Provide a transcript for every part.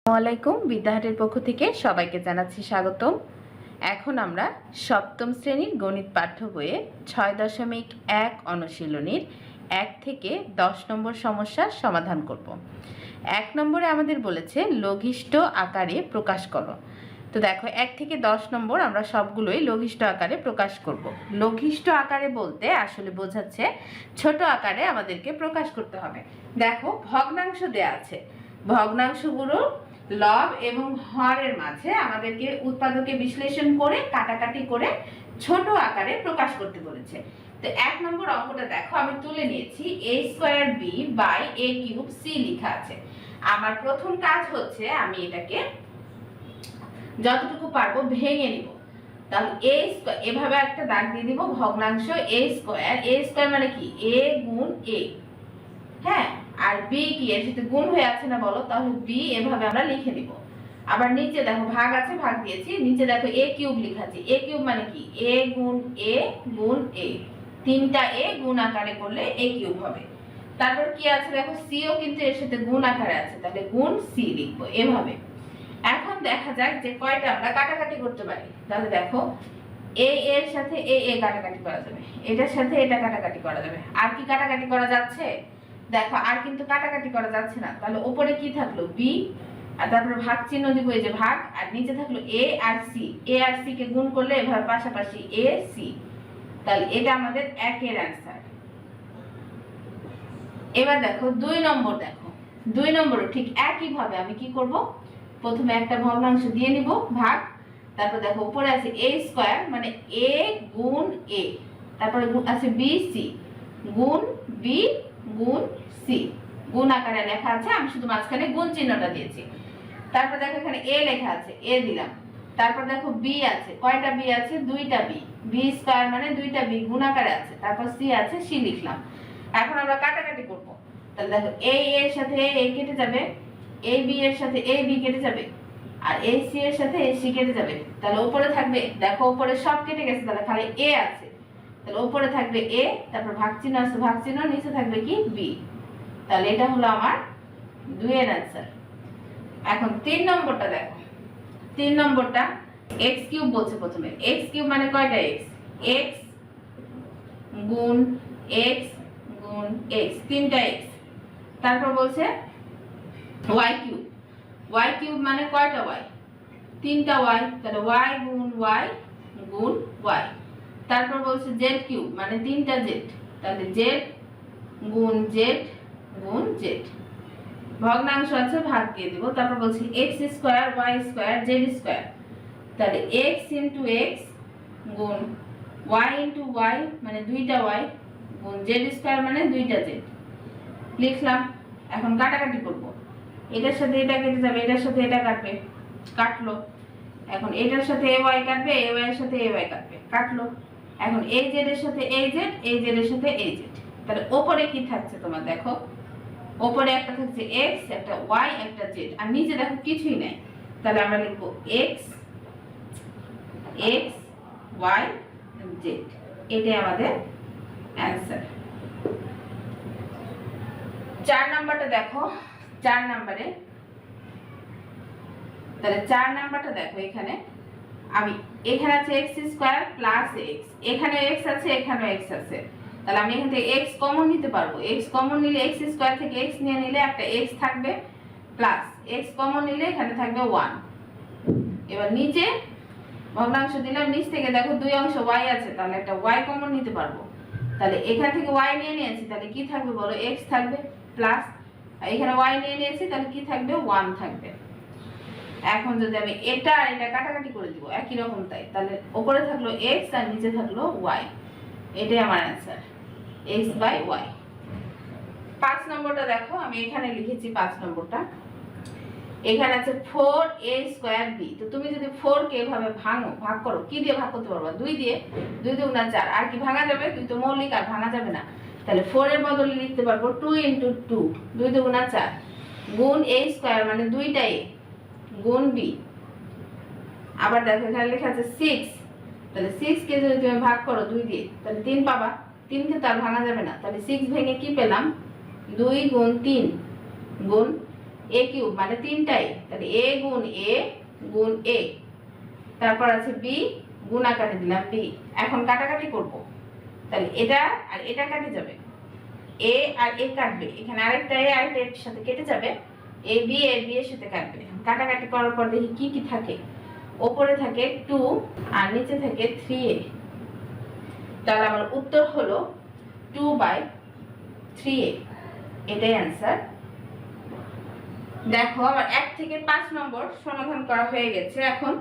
আসসালামাইকুম। বিদ্যাহাটের পক্ষ থেকে সবাইকে জানাচ্ছি স্বাগতম। এখন আমরা সপ্তম শ্রেণীর গণিত পাঠ্য বইয়ে ৬.১ অনুশীলনীর ১ থেকে ১০ নম্বর সমস্যার সমাধান করব। ১ নম্বরে আমাদের বলেছে লঘিষ্ঠ আকারে প্রকাশ করো। তো দেখো ১ থেকে ১০ নম্বর আমরা সবগুলোই লঘিষ্ঠ আকারে প্রকাশ করব। লঘিষ্ঠ আকারে বলতে আসলে বোঝাচ্ছে ছোট আকারে আমাদেরকে প্রকাশ করতে হবে। দেখো ভগ্নাংশ দেয়া আছে, ভগ্নাংশগুলো লব এবং হরের মাঝে আমাদেরকে উৎপাদকে বিশ্লেষণ করে কাটাকাটি করে ছোট আকারে প্রকাশ করতে বলেছে। তো ১ নম্বর অঙ্কটা দেখো আমি তুলে নিয়েছি a²b/a³ c লেখা আছে। আমার প্রথম কাজ হচ্ছে আমি এটাকে যতটুকু পারবো ভেঙে নিব। তাহলে a² এভাবে একটা দাগ দিয়ে দিব, ভগ্নাংশ a² মানে কি a গুণ a, হ্যাঁ, আর b কি এর সাথে গুণ হয়ে আছে না বলো, তাহলে b এভাবে আমরা লিখে দিব। আবার নিচে দেখো ভাগ আছে, ভাগ দিয়েছি, নিচে দেখো a³ লেখা আছে। a³ মানে কি a গুণ a গুণ a, তিনটা a গুণ আকারে করলে a³ হবে। তারপর কি আছে দেখো c ও কিন্তু এর সাথে গুণ আকারে আছে, তাহলে গুণ c লিখবো এভাবে। এখন দেখা যাক যে কয়টা আমরা কাটাকাটি করতে পারি। তাহলে দেখো a এর সাথে a কাটাকাটি করা যাবে, এটার সাথে এটা কাটাকাটি করা যাবে। আর কি কাটাকাটি করা যাচ্ছে দেখো, আর কিন্তু কাটাকাটি করা যাচ্ছে না। তাহলে উপরে কি থাকলো b, আর তারপরে ভাগ চিহ্ন দিব এই যে ভাগ, আর নিচে থাকলো a আর c কে গুণ করলে এভাবে পাশাপাশি a c, তাহলে এটা আমাদের ১ এর অ্যানসার। এবার দেখো ২ নম্বর, দেখো ২ নম্বরও ঠিক একই ভাবে আমি কি করব, প্রথমে একটা ভগ্নাংশ দিয়ে নিব ভাগ, তারপর দেখো উপরে আছে a² মানে a গুণ a, তারপরে আছে bc গুণ b গুণ c, গুণ আকারে লেখা আছে, আমি শুধু মাঝখানে গুণ চিহ্নটা দিয়েছি। তারপর দেখো এখানে a লেখা আছে, a দিলাম। তারপর দেখো b আছে, কয়টা b আছে, দুইটা b² মানে দুইটা b গুণ আকারে আছে। তারপর c আছে, c লিখলাম। এখন আমরা কাটাকাটি করব। তাহলে দেখো a এর সাথে a কেটে যাবে, ab এর সাথে ab কেটে যাবে, আর ac এর সাথে ac কেটে যাবে। তাহলে উপরে থাকবে, দেখো উপরে সব কেটে গেছে, তাহলে খালি a আছে। তাহলে উপরে থাকবে a, তারপর ভাগ চিহ্ন আছে, ভাগ চিহ্ন, নিচে থাকবে কি b। তাহলে এটা হলো আমার ২ এর অ্যানসার। এখন ৩ নম্বরটা দেখো, ৩ নম্বরটা x³ বলছে। প্রথমে x³ মানে কয়টা x, x গুণ x গুণ x, তিনটা x। তারপর বলছে y³ মানে কয়টা y, তিনটা y, তাহলে y গুণ y গুণ y। তারপর বলছে z³ মানে তিনটা z, তাহলে z গুণ z গুণ z। ভগ্নাংশ আছে, ভাগ দিয়ে দেব। তারপর বলছি x² y² z², তাহলে x ইনটু x গুণ y ইনটু y মানে দুইটা y গুণ z² মানে দুইটা z লিখলাম। এখন কাটাকাটি করব, এটার সাথে এটা কেটে যাবে, এটার সাথে এটা কাটবে, কাটলো। এখন এটার সাথে ay কাটবে, ay এর সাথে ay কাটবে, কাটলো। এখন az এর সাথে az, az এর সাথে az। তাহলে উপরে কি থাকছে তোমার দেখো, উপরে একটা থাকছে x, একটা y, একটা z, আর নিচে দেখো কিছুই নাই। তাহলে আমরা লিখব x y z, এটাই আমাদের অ্যানসার। ৪ নাম্বারটা দেখো, ৪ নাম্বারে, তাহলে ৪ নাম্বারটা দেখো, এখানে আমি এখানে আছে x² প্লাস x, এখানে x আছে, এখানেও x আছে। তাহলে আমি এখান থেকে x কমন নিতে পারবো, x কমন নিলে x² থেকে x নিয়ে নিলে একটা x থাকবে, প্লাস x কমন নিলে এখানে থাকবে 1। এবার নিচে ভগ্নাংশ দিলাম, নিচ থেকে দেখো দুই অংশ y আছে, তাহলে একটা y কমন নিতে পারবো। তাহলে এখান থেকে y নিয়ে নিয়েছি, তাহলে কি থাকবে বলো, x থাকবে, প্লাস এখানে y নিয়ে নিয়েছি, তাহলে কি থাকবে 1 থাকবে। এখন যদি আমি এটা আর এটা কাটাকাটি করে দিব একই রকম, তাই তাহলে উপরে থাকলো x আর নিচে থাকলো y, এটাই আমার অ্যানসার x/y। ৫ নম্বরটা দেখো, আমি এখানে লিখেছি ৫ নম্বরটা, এখানে আছে 4a²b। তো তুমি যদি 4 কে এভাবে ভাঙো, ভাগ করো, কি দিয়ে ভাগ করতে পারবা, 2 দিয়ে, 2 দুগুণা 4, আর কি ভাঙা যাবে, 2 তো মৌলিক, আর ভাঙা যাবে না। তাহলে 4 এর বদলে লিখতে পারবো 2 × 2, 2 দুগুণা 4 গুণ a² মানে দুইটা a গুণ b। আবার দেখো এখানে লেখা আছে 6, তাহলে 6 কে যদি তুমি ভাগ করো 2 দিয়ে, তাহলে 3 পাবা, 3 কে তো আর ভাঙা যাবে না। তাহলে 6 ভেঙে কি পেলাম, 2 গুণ 3 গুণ এ কিউব মানে 3টা এ, তাহলে এ গুণ এ, তারপর আছে বি, গুণ আকারে দিলাম বি। এখন কাটাকাটি করব, তাহলে এটা আর এটা কাটে যাবে, এ আর এ কাটবে, এখানে আরেকটা এ আরেকটা এর সাথে কেটে যাবে, এ বি এর সাথে কাটবে। কাটাকাটি করার পর দেখি কি কি থাকে। ওপরে থাকে 2 আর নিচে থাকে 3a, তাহলে আমার উত্তর হলো 2/3a, এটাই অ্যান্সার। দেখো আমার 1 থেকে 5 নম্বর সমাধান করা হয়ে গেছে। এখন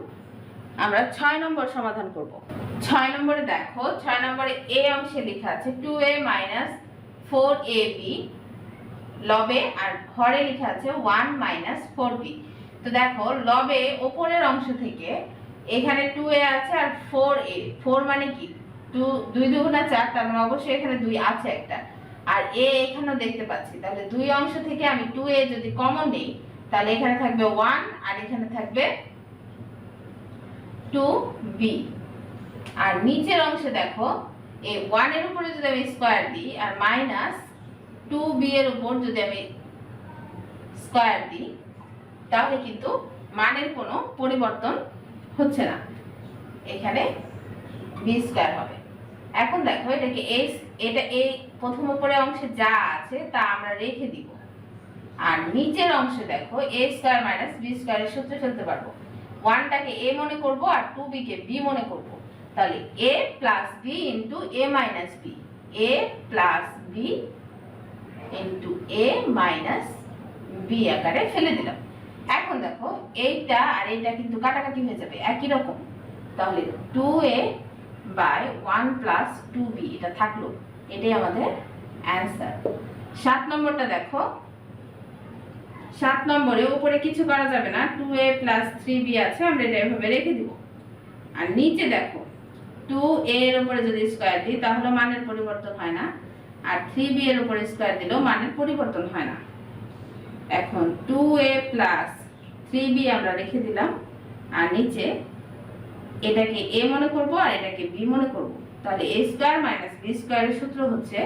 আমরা 6 নম্বর সমাধান করব। 6 নম্বরে দেখো, 6 নম্বরে এ অংশে লেখা আছে 2a - 4ab লবে, আর হরে লেখা আছে 1 - 4b। তো দেখো লবে উপরের অংশ থেকে এখানে 2a আছে আর 4a, 4 মানে কি 2 2 2 4, তার মানে অবশ্যই এখানে 2 আছে একটা, আর a এখানেও দেখতে পাচ্ছি। তাহলে দুই অংশ থেকে আমি 2a যদি কমন নেই, তাহলে এখানে থাকবে 1 আর এখানে থাকবে 2b। আর নিচের অংশে দেখো এই 1 এর উপরে যদি আমি স্কয়ার দিই আর মাইনাস 2b এর উপর যদি আমি স্কয়ার দিই, তাহলে কিন্তু মানের কোনো পরিবর্তন হচ্ছে না, এখানে b স্কয়ার হবে। এখন দেখো এটাকে এটা এই প্রথম উপরের অংশে যা আছে তা আমরা রেখে দিব, আর নিচের অংশে দেখো a স্কয়ার মাইনাস b স্কয়ারের সূত্র ফেলতে পারবো। 1টাকে a মনে করব আর 2b কে b মনে করব, তাহলে a plus b into a minus b, a plus b into a minus b আকারে ফেলে দিলাম। এখন দেখো এইটা আর এইটা কিন্তু কাটাকাটি হয়ে যাবে একই রকম, তাহলে 2a/1 প্লাস 2b এটা থাকলো, এটাই আমাদের অ্যান্সার। 7 নম্বরটা দেখো, 7 নম্বরে উপরে কিছু করা যাবে না, 2a প্লাস 3b আছে, আমরা এটা এভাবে রেখে দিব। আর নিচে দেখো 2a এর উপরে যদি স্কয়ার দিই তাহলে মানের পরিবর্তন হয় না, আর 3b এর উপরে স্কয়ার দিলেও মানের পরিবর্তন হয় না। এখন 2a প্লাস 3b আমরা রেখে দিলাম, আর নিচে এটাকে a মনে করব আর এটাকে b মনে করব, তাহলে a স্কয়ার মাইনাস b স্কয়ারের সূত্র হচ্ছে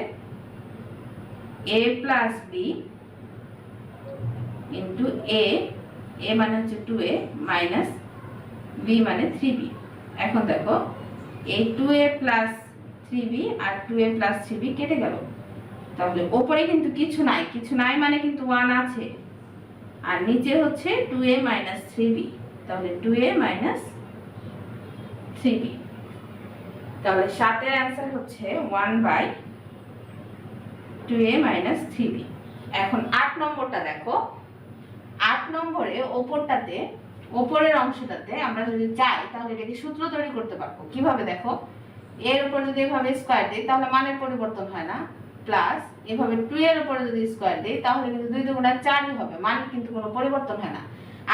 a plus b into a মানে হচ্ছে 2a মাইনাস b মানে 3b। এখন দেখো এই 2a প্লাস 3b আর 2a প্লাস 3b কেটে গেল, তাহলে ওপরে কিন্তু কিছু নাই মানে কিন্তু 1 আছে, আর নিচে হচ্ছে 2a মাইনাস 3b, তাহলে 2a মাইনাস 3b। তাহলে 7 এর অ্যান্সার হচ্ছে 1/2a মাইনাস 3b। এখন 8 নম্বরটা দেখো, 8 নম্বরে ওপরটাতে উপরের অংশটাতে আমরা যদি চাই তাহলে এটাকে সূত্র তৈরি করতে পারবো। কিভাবে দেখো, এর উপর যদি এভাবে স্কয়ার দেই তাহলে মানের পরিবর্তন হয় না, প্লাস এভাবে 2 এর উপরে যদি স্কয়ার দেই তাহলে কিন্তু 2 2 4ই হবে, মানের কিন্তু কোনো পরিবর্তন হয় না।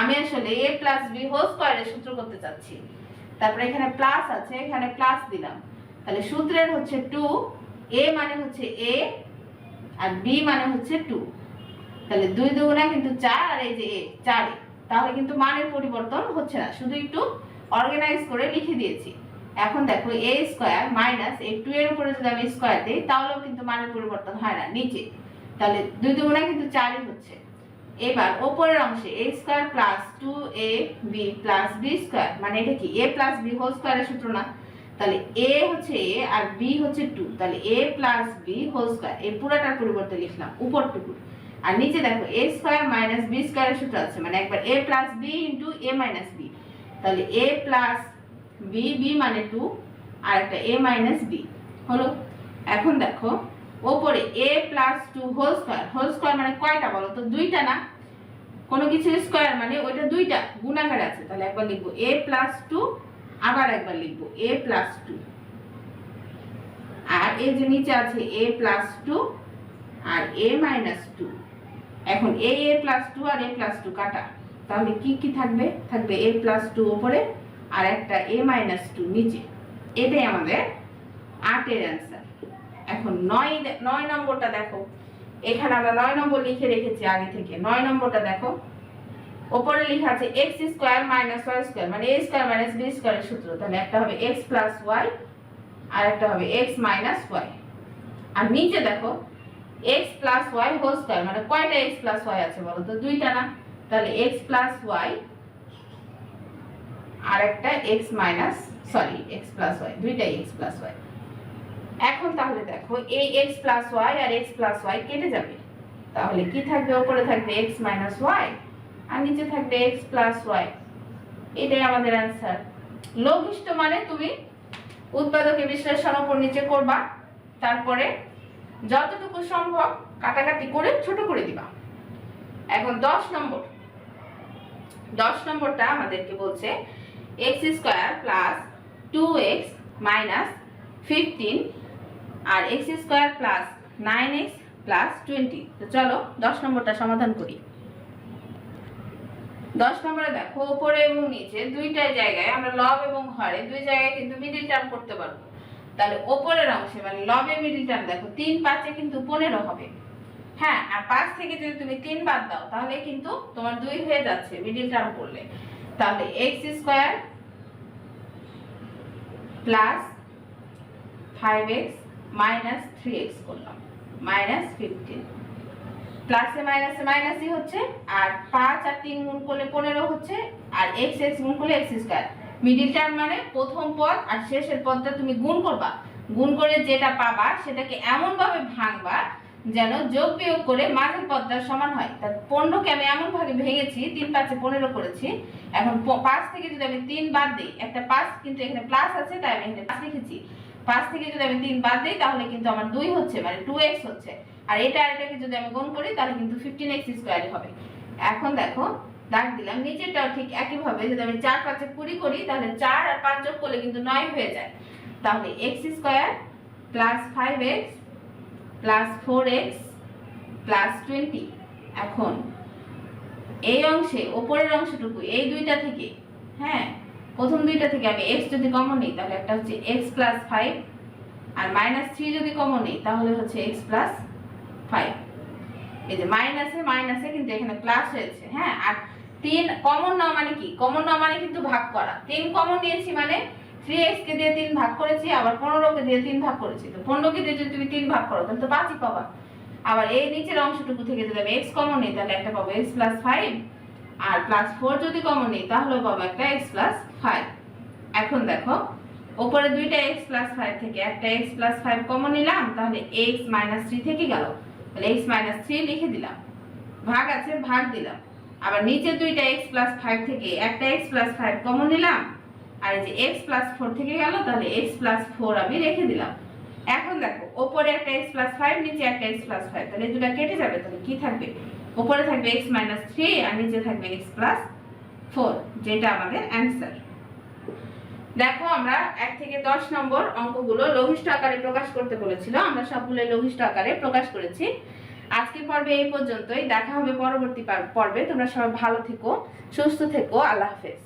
আমি আসলে a প্লাস b হোল স্কয়ারের সূত্র করতে চাচ্ছি, তারপরে এখানে প্লাস আছে, এখানে প্লাস দিলাম, তাহলে সূত্রের হচ্ছে 2, a মানে হচ্ছে a আর b মানে হচ্ছে 2, তাহলে 2 2 কিন্তু 4 আর এই যে a 4, তাহলে কিন্তু মানের পরিবর্তন হচ্ছে না, শুধু একটু অর্গানাইজ করে লিখে দিয়েছি। এখন দেখো a স্কয়ার মাইনাস এই 2 এর উপরে যদি আমি স্কয়ার দেই তাহলেও কিন্তু মানের পরিবর্তন হয় না নিচে, তাহলে 2 2 কিন্তু 4ই হচ্ছে। এবার উপরের অংশে a square plus 2ab plus b square, মানে এটা কি a প্লাস b হোল স্কয়ারের সূত্র না, তাহলে a হচ্ছে a আর b হচ্ছে 2, তাহলে a plus b whole square, এই পুরোটার পরিবর্তে লিখলাম উপরটুকু। আর নিচে দেখো a স্কয়ার মাইনাস b স্কয়ারের সূত্র আছে, মানে একবার a plus b into a minus b, তাহলে a প্লাস b, b মানে 2 আর একটা a মাইনাস b হলো। এখন দেখো ওপরে a প্লাস 2 হোল স্কয়ার মানে কয়টা বলো তো, 2টা না, কোনো কিছু স্কয়ার মানে ওইটা 2টা গুণাকারে আছে, তাহলে একবার লিখবো a প্লাস 2, আবার একবার লিখবো a প্লাস 2, আর এই যে নিচে আছে a প্লাস 2 আর a মাইনাস 2। এখন a প্লাস 2 আর a প্লাস 2 কাটা, তাহলে কি কি থাকবে, থাকবে a প্লাস 2 উপরে আর একটা a মাইনাস 2 নিচে, এটাই আমাদের 8 এর অ্যান্সার। এখন 9 নম্বরটা দেখো, এখানে আমরা 9 নম্বর লিখে রেখেছি আগে থেকে। 9 নম্বরটা দেখো, উপরে লেখা আছে x square minus y square, মানে a স্কয়ার মাইনাস b স্কয়ারের সূত্র, তাহলে একটা হবে x প্লাস y আর একটা হবে x মাইনাস y। আর নিচে দেখো x plus Y whole square, মানে কয়টা x প্লাস ওয়াই আছে বলো তো? দুইটা না? তাহলে x প্লাস ওয়াই আর একটা x minus x plus Y, দুইটাই x প্লাস ওয়াই। এখন তাহলে দেখো এই x প্লাস ওয়াই আর x প্লাস ওয়াই কেটে যাবে, তাহলে কি থাকবে? উপরে থাকবে x মাইনাস ওয়াই আর নিচে থাকবে x প্লাস ওয়াই। এটাই আমাদের অ্যান্সার। লঘিষ্ঠ মানে তুমি উৎপাদকে বিশ্লেষণ উপর নিচে করবা, তারপরে যতটুকু সম্ভব কাটাকাটি করে ছোট করে দিবা। এখন 10 নম্বরটা আমাদেরকে বলছে x square plus 2x minus 15 আর x square plus 9x plus 20। তো চলো 10 নম্বরটা সমাধান করি। 10 নম্বরে দেখো উপরে এবং নিচে দুইটা জায়গায় আমরা লব এবং হরে দুই জায়গায় কিন্তু মিডল টার্ম করতে পারবো। তাহলে উপরের অংশে মানে লবের মিডল টার্ম দেখো 3 5 কিন্তু 15 হবে। হ্যাঁ, আর 5 থেকে যদি তুমি 3 বাদ দাও তাহলে কিন্তু তোমার 2 হয়ে যাচ্ছে মিডল টার্ম করলে। তাহলে x square plus 5x minus 3x করলাম মাইনাস 15। প্লাসে মাইনাসে মাইনাসই হচ্ছে, আর 5 আর 3 গুণ করলে 15 হচ্ছে, আর x গুণ করলে x স্কয়ার। মিডল টার্ম মানে প্রথম পদ আর শেষের পদটা তুমি গুণ করবা, গুণ করে যেটা পাবা সেটাকে এমন ভাবে ভাঙবা যেন যোগ বিয়োগ করে মাঝের পদটা সমান হয়। তার 15 কে আমি এমন ভাবে ভেঙেছি 3 5 15 করেছি। এখন 5 থেকে যদি আমি 3 বাদ দেই, একটা 5 কিন্তু এখানে প্লাস আছে তাই আমি এখানে 5 লিখেছি। 5 থেকে যদি আমি 3 বাদ দেই তাহলে কিন্তু আমার 2 হচ্ছে, মানে 2x হচ্ছে। আর এটা আর এটাকে যদি আমি গুণ করি তাহলে কিন্তু 15x স্কয়ার হবে। এখন দেখো দাগ দিলাম, নিচেরটাও ঠিক একই ভাবে যদি আমি 4 5 20 করি তাহলে 4 আর 5 যোগ করলে কিন্তু 9 হয়ে যায়। তাহলে x square plus 5x plus 4x plus 20। এখন এই অংশে উপরের অংশটুকু এই দুইটা থেকে, হ্যাঁ প্রথম দুইটা থেকে আমি x যদি কমন নিই তাহলে একটা হচ্ছে x প্লাস 5 আর মাইনাস 3 যদি কমন নিই তাহলে হচ্ছে x প্লাস 5। এই যে মাইনাসে মাইনাসে কিন্তু এখানে প্লাস হয়েছে। হ্যাঁ, আর 3 কমন নাও মানে কি? কমন নাও মানে কিন্তু ভাগ করা। 3 কমন নিয়েছি মানে 3x কে দিয়ে 3 ভাগ করেছি, আবার 15 কে দিয়ে 3 ভাগ করেছি। তো 15 কে দিয়ে যদি তুমি 3 ভাগ করো তাহলে তো 5ই পাবা। আবার এই নিচের অংশটুকু থেকে যদি আমি x কমন নিই তাহলে একটা পাবো x প্লাস 5, আর প্লাস 4 যদি কমন নিই তাহলে পাবো একটা x প্লাস 5। এখন দেখো উপরে দুইটা x প্লাস 5 থেকে একটা x প্লাস 5 কমন নিলাম, তাহলে x মাইনাস 3 থেকে গেল, তাহলে x মাইনাস 3 লিখে দিলাম, ভাগ আছে ভাগ দিলাম। আবার নিচে দুইটা x প্লাস 5 থেকে একটা x প্লাস 5 কমন নিলাম, আর এই যে x প্লাস 4 থেকে গেল, তাহলে x প্লাস 4 আমি রেখে দিলাম। এখন দেখো উপরে একটা x প্লাস 5 নিচে একটা x প্লাস 5, তাহলে এই দুটো কেটে যাবে। তাহলে কি থাকবে? উপরে থাকবে x মাইনাস 3 আর নিচে থাকবে x প্লাস 4, যেটা আমাদের অ্যানসার। দেখো আমরা 1 থেকে 10 নম্বর অঙ্কগুলো লঘিষ্ঠ আকারে প্রকাশ করতে বলেছিল, আমরা সবগুলো লঘিষ্ঠ আকারে প্রকাশ করেছি। আজকের পর্বে এই পর্যন্তই, দেখা হবে পরবর্তী পর্বে। তোমরা সবাই ভালো থেকো, সুস্থ থেকো, আল্লাহ হাফেজ।